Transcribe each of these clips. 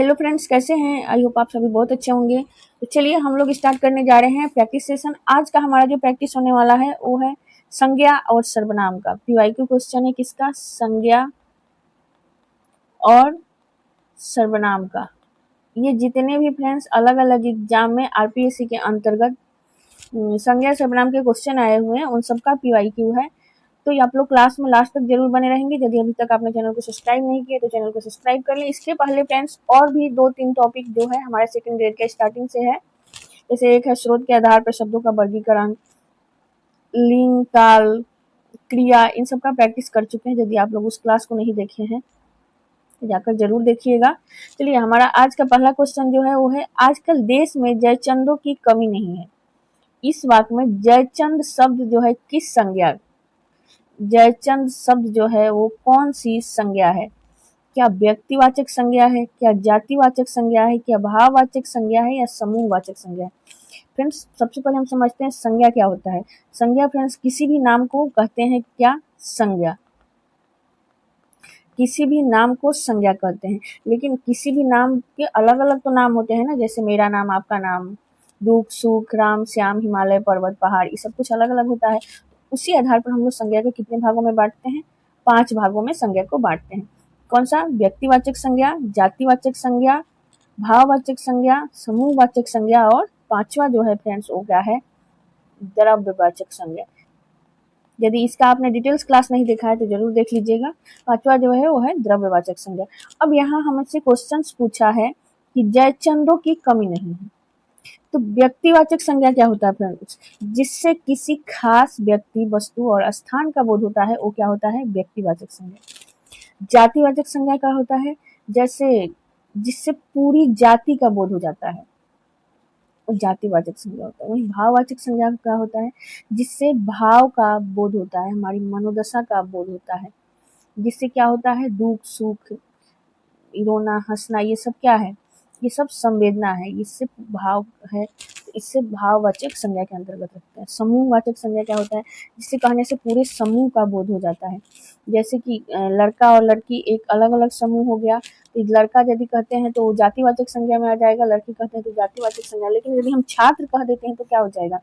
Hello friends, कैसे हैं? I hope आप सभी बहुत अच्छे होंगे। तो चलिए हम लोग स्टार्ट करने जा रहे हैं प्रैक्टिस सेशन। आज का हमारा जो प्रैक्टिस होने वाला है वो है संज्ञा और सर्वनाम का। पीवाईक्यू क्वेश्चन है किसका? संज्ञा और सर्वनाम का। ये जितने भी फ्रेंड्स अलग अलग एग्जाम में आरपीएससी के अंतर्गत संज्ञा सर्वनाम के क्वेश्चन आए हुए हैं उन सबका पीवाईक्यू है। तो ये आप लोग क्लास में लास्ट तक जरूर बने रहेंगे। यदि अभी तक आपने चैनल को सब्सक्राइब नहीं किया तो चैनल को सब्सक्राइब कर लें। इसके पहले फ्रेंड्स और भी 2-3 टॉपिक जो है हमारे सेकंड ग्रेड के स्टार्टिंग से है। जैसे एक है स्रोत के आधार पर शब्दों का वर्गीकरण, लिंग, काल, क्रिया, इन सब का प्रैक्टिस कर चुके हैं। यदि आप लोग उस क्लास को नहीं देखे हैं तो जाकर जरूर देखिएगा। चलिए हमारा आज का पहला क्वेश्चन जो है वो है, आजकल देश में जयचंदों की कमी नहीं है। इस वाक्य में जयचंद शब्द जो है किस संज्ञा, जयचंद शब्द जो है वो कौन सी संज्ञा है? क्या व्यक्तिवाचक संज्ञा है, क्या जातिवाचक संज्ञा है, क्या भाववाचक संज्ञा है, या समूहवाचक संज्ञा है? फ्रेंड्स सबसे पहले हम समझते हैं संज्ञा क्या होता है। संज्ञा फ्रेंड्स किसी भी नाम को कहते हैं क्या? संज्ञा। किसी भी नाम को संज्ञा कहते हैं। लेकिन किसी भी नाम के अलग अलग तो नाम होते हैं ना, जैसे मेरा नाम, आपका नाम, दुख, सुख, राम, श्याम, हिमालय, पर्वत, पहाड़, ये सब कुछ अलग अलग होता है। उसी आधार पर हम लोग संज्ञा को कितने भागों में बांटते हैं? 5 भागों में संज्ञा को बांटते हैं। कौन सा? व्यक्तिवाचक संज्ञा, जातिवाचक संज्ञा, भाववाचक संज्ञा, समूहवाचक संज्ञा, और 5वां जो है फ्रेंड्स वो क्या है? द्रव्यवाचक संज्ञा। यदि इसका आपने डिटेल्स क्लास नहीं देखा है तो जरूर देख लीजिएगा। 5वां जो है वो है द्रव्यवाचक संज्ञा। अब यहाँ हमसे क्वेश्चंस पूछा है कि जयचंदों की कमी नहीं है। तो व्यक्तिवाचक संज्ञा क्या होता है फ्रेंड्स? जिससे किसी खास व्यक्ति, वस्तु और स्थान का बोध होता है वो क्या होता है? व्यक्तिवाचक संज्ञा। जातिवाचक संज्ञा क्या होता है? जैसे जिससे पूरी जाति का बोध हो जाता है, वो जातिवाचक संज्ञा होता है। वही भाववाचक संज्ञा क्या होता है? जिससे भाव का बोध होता है, हमारी मनोदशा का बोध होता है। जिससे क्या होता है? दुख, सुख, रोना, हंसना, ये सब क्या है? ये सब संवेदना है, इससे भाव है, इससे भाववाचक संज्ञा के अंतर्गत रखते हैं। समूहवाचक संज्ञा क्या होता है? जिससे कहने से पूरे समूह का बोध हो जाता है। जैसे कि लड़का और लड़की एक अलग अलग समूह हो गया, तो लड़का यदि कहते हैं तो जातिवाचक संज्ञा में आ जाएगा, लड़की कहते हैं तो जातिवाचक संज्ञा। लेकिन यदि हम छात्र कह देते हैं तो क्या हो जाएगा?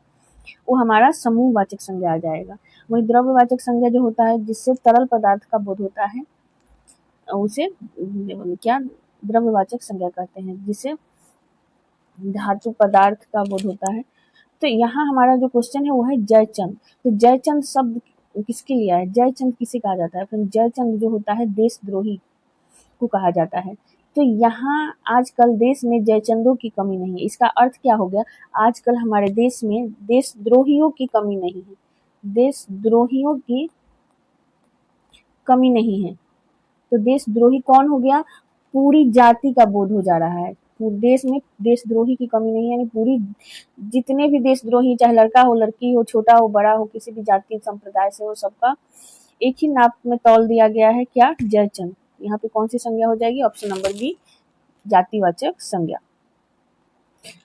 वो हमारा समूहवाचक संज्ञा आ जाएगा। वही द्रव्यवाचक संज्ञा जो होता है जिससे तरल पदार्थ का बोध होता है उसे क्या द्रव्यवाचक संज्ञा कहते हैं, जिसे धातु पदार्थ का बोध होता है। तो यहाँ हमारा जो क्वेश्चन है वो है जयचंद। तो जयचंद शब्द किसके लिए है? जयचंद किसे कहा जाता है? फिर जयचंद जो होता है देशद्रोही को कहा जाता है। तो यहाँ आजकल देश में जयचंदों की कमी नहीं है। इसका अर्थ क्या हो गया? आजकल हमारे देश में देशद्रोहियों की कमी नहीं है। देशद्रोहियों की कमी नहीं है। तो देशद्रोही कौन हो गया? पूरी जाति का बोध हो जा रहा है। पूरे देश में देशद्रोही की कमी नहीं है, यानी पूरी जितने भी देशद्रोही, चाहे लड़का हो, लड़की हो, छोटा हो, बड़ा हो, किसी भी जाति संप्रदाय से हो, सबका एक ही नाप में तौल दिया गया है। क्या? जयचंद। यहाँ पे कौन सी संज्ञा हो जाएगी? ऑप्शन नंबर बी, जातिवाचक संज्ञा।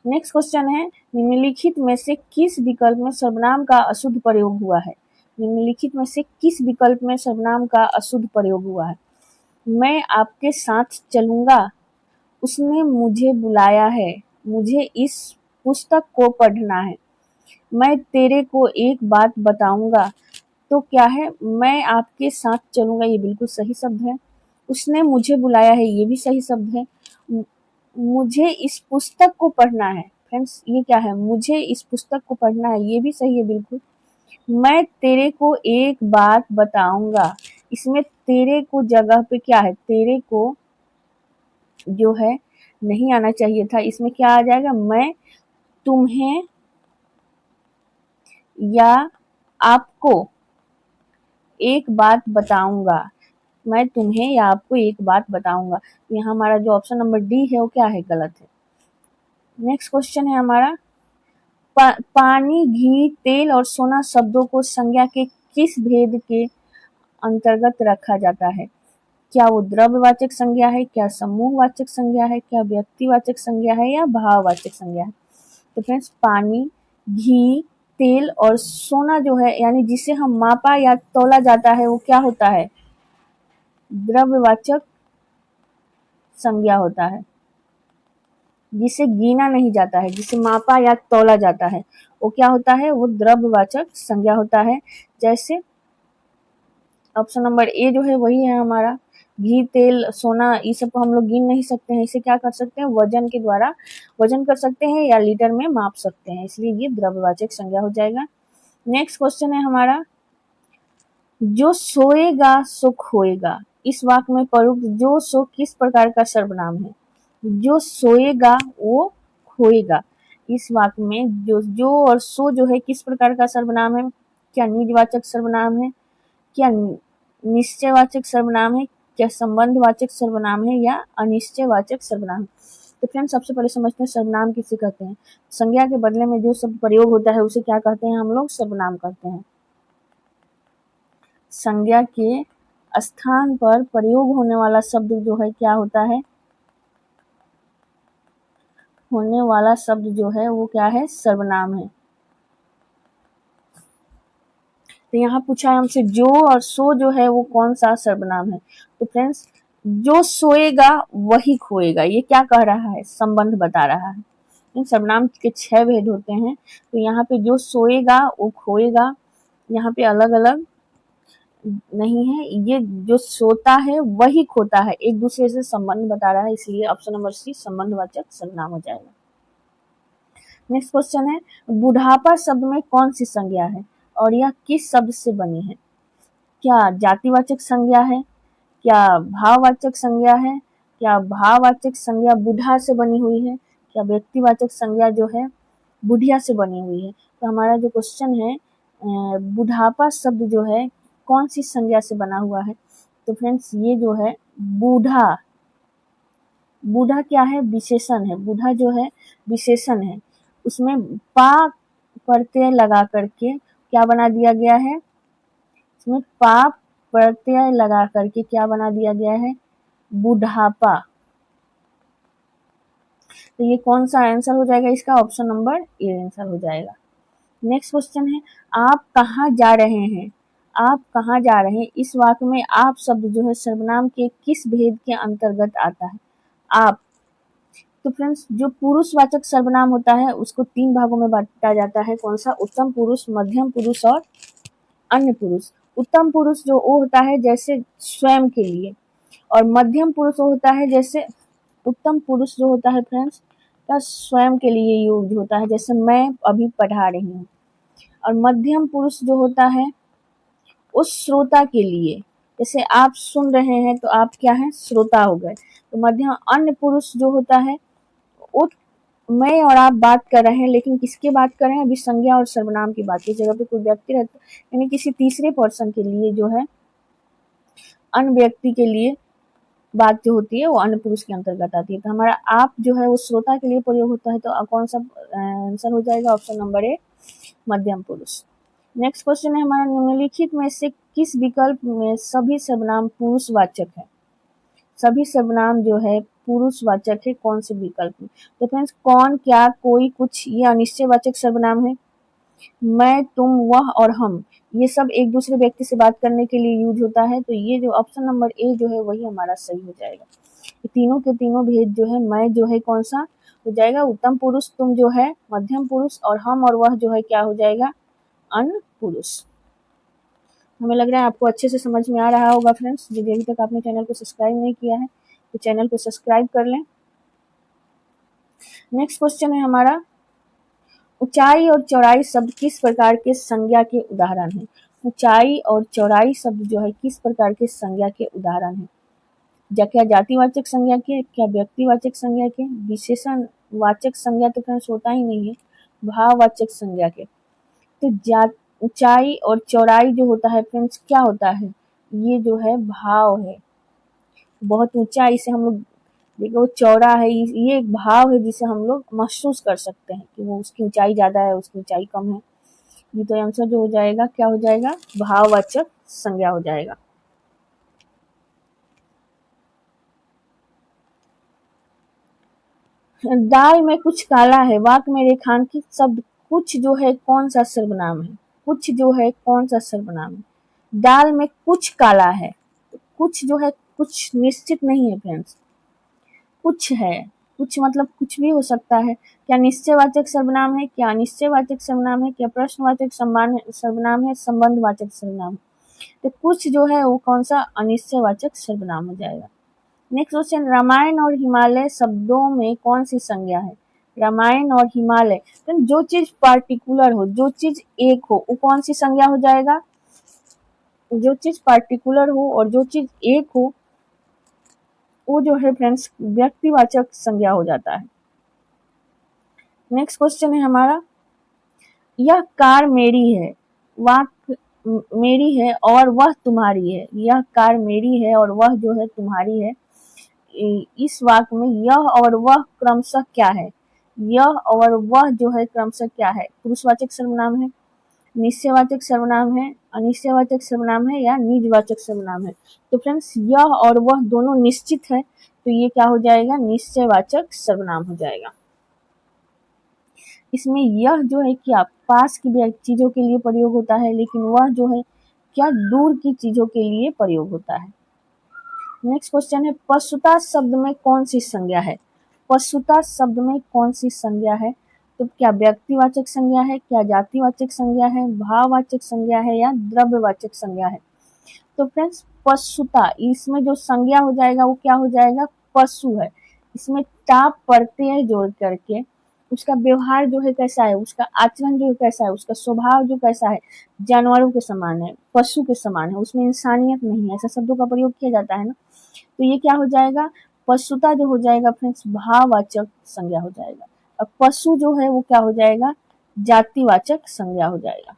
नेक्स्ट क्वेश्चन है, निम्नलिखित में से किस विकल्प में सर्वनाम का अशुद्ध प्रयोग हुआ है? निम्नलिखित में से किस विकल्प में सर्वनाम का अशुद्ध प्रयोग हुआ है? मैं आपके साथ चलूंगा, उसने मुझे बुलाया है, मुझे इस पुस्तक को पढ़ना है, मैं तेरे को एक बात बताऊंगा। तो क्या है? मैं आपके साथ चलूंगा, ये बिल्कुल सही शब्द है। उसने मुझे बुलाया है, ये भी सही शब्द है। मुझे इस पुस्तक को पढ़ना है, फ्रेंड्स ये क्या है? मुझे इस पुस्तक को पढ़ना है, ये भी सही है बिल्कुल। मैं तेरे को एक बात बताऊंगा, इसमें तेरे को जगह पे क्या है? तेरे को जो है नहीं आना चाहिए था, इसमें क्या आ जाएगा? मैं तुम्हें या आपको एक बात बताऊंगा। मैं तुम्हें या आपको एक बात बताऊंगा। यहाँ हमारा जो ऑप्शन नंबर डी है वो क्या है? गलत है। नेक्स्ट क्वेश्चन है हमारा, पानी, घी, तेल और सोना शब्दों को संज्ञा के किस भेद के अंतर्गत रखा जाता है? क्या वो द्रव्यवाचक संज्ञा है, क्या समूहवाचक संज्ञा है, क्या व्यक्तिवाचक संज्ञा है, या भाववाचक संज्ञा है? तो फ्रेंड्स पानी, घी, तेल और सोना जो है, यानी जिसे हम मापा या तोला जाता है, वो क्या होता है? द्रव्यवाचक संज्ञा होता है। जिसे गिना नहीं जाता है, जिसे मापा या तौला जाता है, वो क्या होता है? वो द्रव्यवाचक संज्ञा होता है। जैसे ऑप्शन नंबर ए जो है वही है हमारा। घी, तेल, सोना, ये सब को हम लोग गिन नहीं सकते हैं, इसे क्या कर सकते हैं? वजन के द्वारा वजन कर सकते हैं या लीटर में माप सकते हैं, इसलिए ये द्रव्यवाचक संज्ञा हो जाएगा। नेक्स्ट क्वेश्चन है हमारा, जो सोएगा सो खोएगा, इस वाक्य में प्रयुक्त जो सो किस प्रकार का सर्वनाम है? जो सोएगा वो खोएगा, इस वाक्य में जो और सो जो है किस प्रकार का सर्वनाम है? क्या निजवाचक सर्वनाम है, क्या निश्चयवाचक सर्वनाम है, क्या संबंधवाचक सर्वनाम है, या अनिश्चयवाचक सर्वनाम है? तो फ्रेंड्स सबसे पहले समझते हैं सर्वनाम किसे कहते हैं। संज्ञा के बदले में जो शब्द प्रयोग होता है उसे क्या कहते हैं? हम लोग सर्वनाम कहते हैं। संज्ञा के स्थान पर प्रयोग होने वाला शब्द जो है क्या होता है? होने वाला शब्द जो है वो क्या है? सर्वनाम है। तो यहाँ पूछा है हमसे जो और सो जो है वो कौन सा सर्वनाम है? तो फ्रेंड्स जो सोएगा वही खोएगा, ये क्या कह रहा है? संबंध बता रहा है। इन सर्वनाम के 6 भेद होते हैं, तो यहाँ पे जो सोएगा वो खोएगा, यहाँ पे अलग अलग नहीं है, ये जो सोता है वही खोता है, एक दूसरे से संबंध बता रहा है, इसलिए ऑप्शन नंबर सी संबंधवाचक सर्वनाम हो जाएगा। नेक्स्ट क्वेश्चन है, बुढ़ापा शब्द में कौन सी संज्ञा है और यह किस शब्द से बनी है? क्या जातिवाचक संज्ञा है, क्या भाववाचक संज्ञा है, क्या भाववाचक संज्ञा बुढ़ा से बनी हुई है, क्या व्यक्तिवाचक संज्ञा जो है बुढ़िया से बनी हुई है? तो हमारा जो क्वेश्चन है बुढ़ापा शब्द जो है कौन सी संज्ञा से बना हुआ है? तो फ्रेंड्स ये जो है बूढ़ा, बूढ़ा क्या है? विशेषण है। बूढ़ा जो है विशेषण है, उसमें पा प्रत्यय लगा करके क्या बना दिया गया है? इसमें पा प्रत्यय लगा करके क्या बना दिया गया है? बुढ़ापा। तो ये कौन सा आंसर हो जाएगा इसका? ऑप्शन नंबर ए आंसर हो जाएगा। नेक्स्ट क्वेश्चन है, आप कहाँ जा रहे हैं? आप कहाँ जा रहे हैं, इस वाक्य में आप शब्द जो है सर्वनाम के किस भेद के अंतर्गत आता है? आप। तो फ्रेंड्स जो पुरुषवाचक सर्वनाम होता है उसको 3 भागों में बांटा जाता है। कौन सा? उत्तम पुरुष, मध्यम पुरुष और अन्य पुरुष। उत्तम पुरुष जो वो होता है जैसे स्वयं के लिए, और मध्यम पुरुष वो होता है जैसे उत्तम पुरुष जो होता है फ्रेंड्स का स्वयं के लिए यूज होता है, जैसे मैं अभी पढ़ा रही हूँ। और मध्यम पुरुष जो होता है उस श्रोता के लिए, जैसे आप सुन रहे हैं तो आप क्या हैं? श्रोता हो गए। तो मध्यम अन्य पुरुष जो होता है वो मैं और आप बात कर रहे हैं, लेकिन किसकी बात कर रहे हैं? अभी संज्ञा और सर्वनाम की बात की जगह पे कोई व्यक्ति रहता है, यानी किसी तीसरे पर्सन के लिए जो है अन्य व्यक्ति के लिए बात जो होती है वो अन्य पुरुष के अंतर्गत आती है। तो हमारा आप जो है वो श्रोता के लिए प्रयोग होता है, तो कौन सा आंसर हो जाएगा? ऑप्शन नंबर ए मध्यम पुरुष। नेक्स्ट क्वेश्चन है हमारा, निम्नलिखित में से किस विकल्प में सभी सर्वनाम पुरुषवाचक है? सभी सर्वनाम जो है पुरुषवाचक है, कौन से विकल्प में? तो फ्रेंड्स कौन, क्या, कोई, कुछ, ये अनिश्चयवाचक सर्वनाम है। मैं, तुम, वह और हम, ये सब एक दूसरे व्यक्ति से बात करने के लिए यूज होता है, तो ये जो ऑप्शन नंबर ए जो है वही हमारा सही हो जाएगा। ये तीनों के तीनों भेद जो है, मैं जो है कौन सा हो जाएगा? उत्तम पुरुष, तुम जो है मध्यम पुरुष, और हम और वह जो है क्या हो जाएगा? अन्य पुरुष। हमें लग रहा है आपको अच्छे से समझ में आ रहा होगा फ्रेंड्स। यदि अभी तक आपने चैनल को सब्सक्राइब नहीं किया है तो चैनल को सब्सक्राइब कर लें। नेक्स्ट क्वेश्चन है हमारा, ऊंचाई और चौड़ाई शब्द किस प्रकार के संज्ञा के उदाहरण हैं? ऊंचाई और चौड़ाई शब्द जो है किस प्रकार के संज्ञा के उदाहरण हैं? क्या जातिवाचक संज्ञा के, क्या व्यक्तिवाचक संज्ञा के, विशेषण वाचक संज्ञा तो फ्रेंड्स होता ही नहीं है, भाववाचक संज्ञा के। तो ऊंचाई और चौड़ाई जो होता है फ्रेंड्स क्या होता है? ये जो है भाव है। बहुत ऊंचा, इसे हम लोग देखो वो चौड़ा है, ये एक भाव है जिसे हम लोग महसूस कर सकते हैं कि वो उसकी ऊंचाई ज्यादा है, उसकी ऊंचाई कम है। ये तो आंसर जो हो जाएगा क्या हो जाएगा? भाववाचक संज्ञा हो जाएगा। दाल में कुछ काला है, वाक्य में रेखांकित शब्द कुछ जो है कौन सा सर्वनाम है? कुछ जो है कौन सा सर्वनाम है? दाल में कुछ काला है, कुछ जो है कुछ निश्चित नहीं है फ्रेंड्स, कुछ है, कुछ मतलब कुछ भी हो सकता है। क्या निश्चयवाचक सर्वनाम है, क्या अनिश्चयवाचक सर्वनाम है, क्या प्रश्नवाचक सर्वनाम है, संबंधवाचक सर्वनाम है। तो कुछ जो है वो कौन सा अनिश्चयवाचक सर्वनाम हो जाएगा। नेक्स्ट क्वेश्चन, रामायण और हिमालय शब्दों में कौन सी संज्ञा है। रामायण और हिमालय, तो जो चीज पार्टिकुलर हो, जो चीज एक हो, वो कौन सी संज्ञा हो जाएगा। जो चीज पार्टिकुलर हो और जो चीज एक हो, वो जो है फ्रेंड्स व्यक्तिवाचक संज्ञा हो जाता है। नेक्स्ट क्वेश्चन है हमारा, यह कार मेरी है, वाक मेरी है और वह तुम्हारी है। यह कार मेरी है और वह जो है तुम्हारी है। इस वाक्य में यह और वह क्रमशः क्या है। यह और वह जो है क्रमशः क्या है। पुरुषवाचक सर्वनाम है, निश्चयवाचक सर्वनाम है, अनिश्चयवाचक सर्वनाम है या निजवाचक सर्वनाम है। तो फ्रेंड्स यह और वह दोनों निश्चित है, तो ये क्या हो जाएगा, निश्चयवाचक सर्वनाम हो जाएगा। इसमें यह जो है क्या पास की चीजों के लिए प्रयोग होता है, लेकिन वह जो है क्या दूर की चीजों के लिए प्रयोग होता है। नेक्स्ट क्वेश्चन है, पशुता शब्द में कौन सी संज्ञा है। पशुता शब्द में कौन सी संज्ञा है। तो क्या व्यक्तिवाचक संज्ञा है, क्या जातिवाचक संज्ञा है, भाववाचक संज्ञा है या द्रव्यवाचक संज्ञा है। तो फ्रेंड्स पशुता, इसमें जो संज्ञा हो जाएगा वो क्या हो जाएगा, पशु है। इसमें टाप प्रत्यय जोड़ करके उसका व्यवहार जो है कैसा है, उसका आचरण जो है कैसा है, उसका स्वभाव जो कैसा है, जानवरों के समान है, पशु के समान है, उसमें इंसानियत नहीं है, ऐसा शब्दों का प्रयोग किया जाता है ना। तो ये क्या हो जाएगा, पशुता जो हो जाएगा फ्रेंड्स भाववाचक संज्ञा हो जाएगा। और पशु जो है वो क्या हो जाएगा, जातिवाचक संज्ञा हो जाएगा।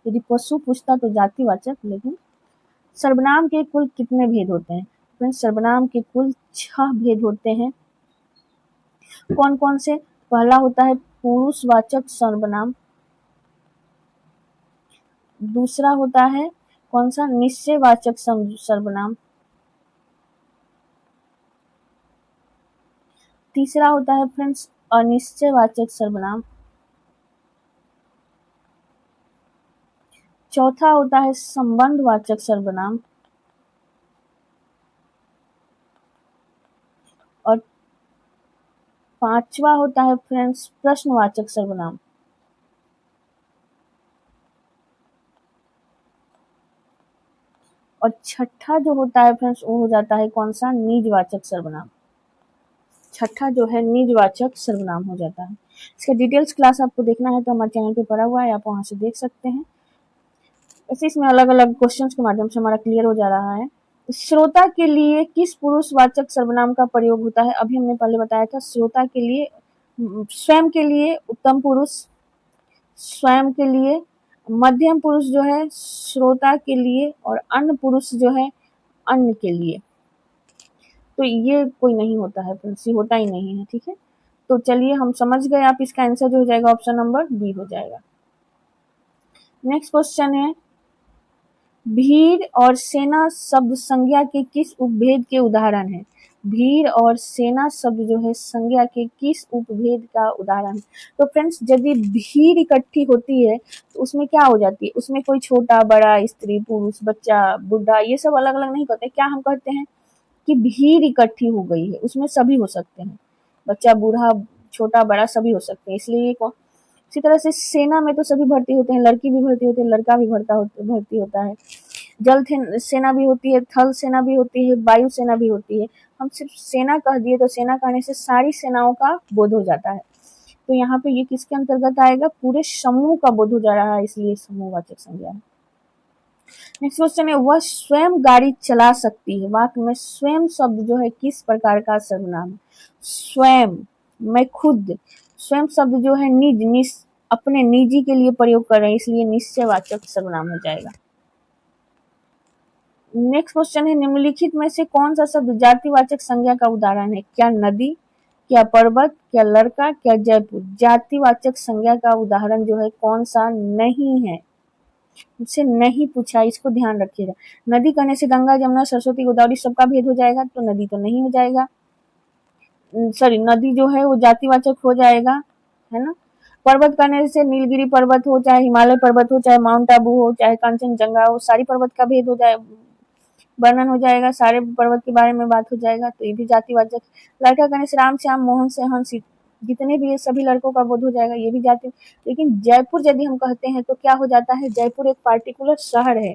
यदि पशु पूछता तो जातिवाचक। लेकिन सर्वनाम के कुल कितने भेद होते हैं। फ्रेंड्स सर्वनाम के कुल 6 भेद होते हैं। कौन कौन से, पहला होता है पुरुषवाचक सर्वनाम, दूसरा होता है कौन सा, निश्चयवाचक सर्वनाम, तीसरा होता है फ्रेंड्स अनिश्चयवाचक सर्वनाम, चौथा होता है संबंधवाचक सर्वनाम और पांचवा होता है फ्रेंड्स प्रश्नवाचक सर्वनाम। और छठा जो होता है फ्रेंड्स वो हो जाता है कौन सा, निजवाचक सर्वनाम। छठा जो है निजवाचक सर्वनाम हो जाता है। इसका डिटेल्स क्लास आपको देखना है तो हमारे चैनल पे पड़ा हुआ है, आप वहां से देख सकते हैं। ऐसे इसमें अलग अलग क्वेश्चंस के माध्यम से हमारा क्लियर हो जा रहा है। श्रोता के लिए किस पुरुषवाचक सर्वनाम का प्रयोग होता है। अभी हमने पहले बताया था श्रोता के लिए, स्वयं के लिए उत्तम पुरुष, स्वयं के लिए मध्यम पुरुष जो है श्रोता के लिए, और अन्य पुरुष जो है अन्य के लिए। तो ये कोई नहीं होता है फ्रेंड्स, ये होता ही नहीं है, ठीक है। तो चलिए हम समझ गए, आप इसका आंसर जो हो जाएगा ऑप्शन नंबर बी हो जाएगा। नेक्स्ट क्वेश्चन है, भीड़ और सेना शब्द संज्ञा के किस उपभेद के उदाहरण है। भीड़ और सेना शब्द जो है संज्ञा के किस उपभेद का उदाहरण है। तो फ्रेंड्स यदि भीड़ इकट्ठी होती है तो उसमें क्या हो जाती है, उसमें कोई छोटा बड़ा, स्त्री पुरुष, बच्चा बुढ़ा, ये सब अलग अलग नहीं कहते। क्या हम कहते हैं कि भीड़ इकट्ठी हो गई है, उसमें सभी हो सकते हैं, बच्चा बूढ़ा छोटा बड़ा सभी हो सकते हैं, इसलिए इसी तरह से सेना में तो सभी भर्ती होते हैं, लड़की भी भर्ती होती है, लड़का भी भर्ती होता है, जल सेना भी होती है, थल सेना भी होती है, वायु सेना भी होती है। हम सिर्फ सेना कह दिए तो सेना कहने से सारी सेनाओं का बोध हो जाता है। तो यहाँ पे ये किसके अंतर्गत आएगा, पूरे समूह का बोध हो जा रहा है, इसलिए समूहवाचक संज्ञा है। नेक्स्ट क्वेश्चन है, वह स्वयं गाड़ी चला सकती है। वाक्य में स्वयं शब्द जो है किस प्रकार का सर्वनाम है। स्वयं, मैं खुद, स्वयं शब्द जो है निज अपने निजी के लिए प्रयोग कर रहे हैं, इसलिए निश्चयवाचक सर्वनाम हो जाएगा। नेक्स्ट क्वेश्चन है, निम्नलिखित में से कौन सा शब्द जातिवाचक संज्ञा का उदाहरण है। क्या नदी, क्या पर्वत, क्या लड़का, क्या जयपुर। जातिवाचक संज्ञा का उदाहरण जो है कौन सा नहीं है, मुझसे नहीं पूछा, इसको ध्यान रखिएगा। नदी कहने से गंगा जमुना सरस्वती गोदावरी सबका भेद हो जाएगा, तो नदी तो नहीं हो जाएगा, सॉरी नदी जो है वो जातिवाचक हो जाएगा, है ना। पर्वत कहने से नीलगिरी पर्वत हो, चाहे हिमालय पर्वत हो, चाहे माउंट आबू हो, चाहे कंचनजंगा हो, सारी पर्वत का भेद हो जाए, वर्णन हो जाएगा, सारे पर्वत के बारे में बात हो जाएगा, तो ये भी जातिवाचक। लड़का गणेश, राम, श्याम, मोहन, सेहन, जितने भी ये सभी लड़कों का बोध हो जाएगा, ये भी जाति। लेकिन जयपुर यदि हम कहते हैं तो क्या हो जाता है, जयपुर एक पार्टिकुलर शहर है,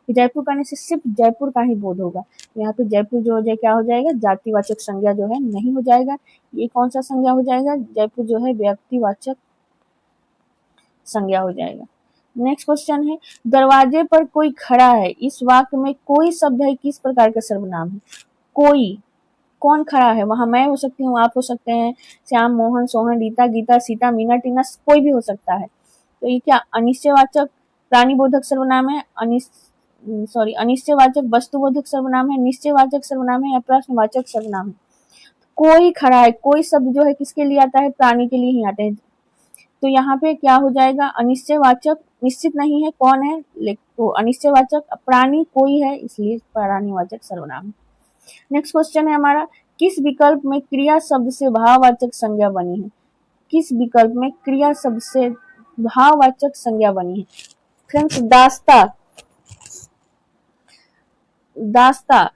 जयपुर कहने से सिर्फ जयपुर का ही बोध होगा। यहाँ पे जयपुर जो हो जाए क्या हो जाएगा, जातिवाचक संज्ञा जो है नहीं हो जाएगा। ये कौन सा संज्ञा हो जाएगा, जयपुर जो है व्यक्तिवाचक संज्ञा हो जाएगा। नेक्स्ट क्वेश्चन है, दरवाजे पर कोई खड़ा है, इस वाक्य में कोई शब्द है, किस प्रकार का सर्वनाम है। कोई, कौन खड़ा है, वहां मैं हो सकती हूँ, आप हो सकते हैं, श्याम, मोहन, सोहन, रीता, गीता, सीता, मीना, टीना, कोई भी हो सकता है। तो ये क्या अनिश्चयवाचक प्राणीबोधक सर्वनाम है, अनिश्चयवाचक वस्तुबोधक सर्वनाम है, निश्चयवाचक सर्वनाम है या प्रश्नवाचक सर्वनाम है। कोई खड़ा है, कोई शब्द जो है किसके लिए आता है, प्राणी के लिए ही आते हैं। तो यहाँ पे क्या हो जाएगा, अनिश्चयवाचक, निश्चित नहीं है कौन है, तो अनिश्चयवाचक प्राणी कोई है, इसलिए प्राणीवाचक सर्वनाम। नेक्स्ट क्वेश्चन है हमारा, किस विकल्प में क्रिया शब्द से भाववाचक संज्ञा बनी है। किस विकल्प में क्रिया शब्द से भाववाचक संज्ञा बनी है। फ्रेंड्स, दास्ता, दास्ता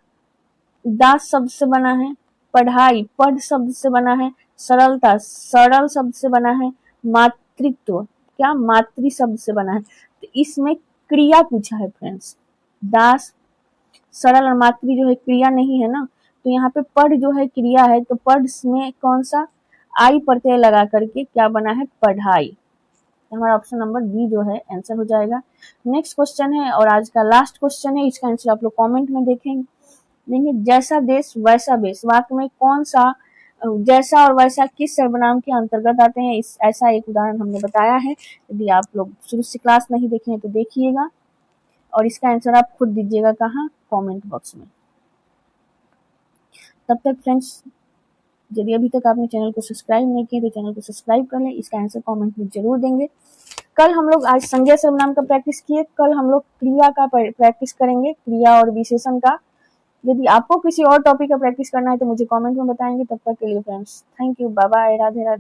दास शब्द से बना है, पढ़ाई पढ़ शब्द से बना है, सरलता सरल शब्द से बना है, मातृत्व क्या मातृ शब्द से बना है। तो इसमें क्रिया पूछा है फ्रेंड्स, दास सरल और मातृ जो है क्रिया नहीं है ना, तो यहाँ पे पढ़ जो है क्रिया है, तो पढ़ में कौन सा आई प्रत्यय लगा करके क्या बना है, पढ़ाई। हमारा ऑप्शन नंबर बी जो है आंसर हो जाएगा। नेक्स्ट क्वेश्चन है और आज का लास्ट क्वेश्चन है, इसका आंसर आप लोग कमेंट में देखेंगे। जैसा देश वैसा बेश वाक्य में कौन सा जैसा और वैसा किस सर्वनाम के अंतर्गत आते हैं, इस ऐसा एक उदाहरण हमने बताया है। यदि आप लोग शुरू से क्लास नहीं देखे हैं तो देखिएगा और इसका आंसर आप खुद दीजिएगा कहाँ, कमेंट बॉक्स में। तब तक फ्रेंड्स, यदि अभी तक आपने चैनल को सब्सक्राइब नहीं किया तो चैनल को सब्सक्राइब कर लें, इसका आंसर कमेंट में जरूर देंगे। कल हम लोग, आज संज्ञा सर्वनाम का प्रैक्टिस किए, कल हम लोग क्रिया का प्रैक्टिस करेंगे, क्रिया और विशेषण का। यदि आपको किसी और टॉपिक का प्रैक्टिस करना है तो मुझे कमेंट में बताएंगे। तब तक के लिए friends, thank you, bye bye, Radhe Radhe.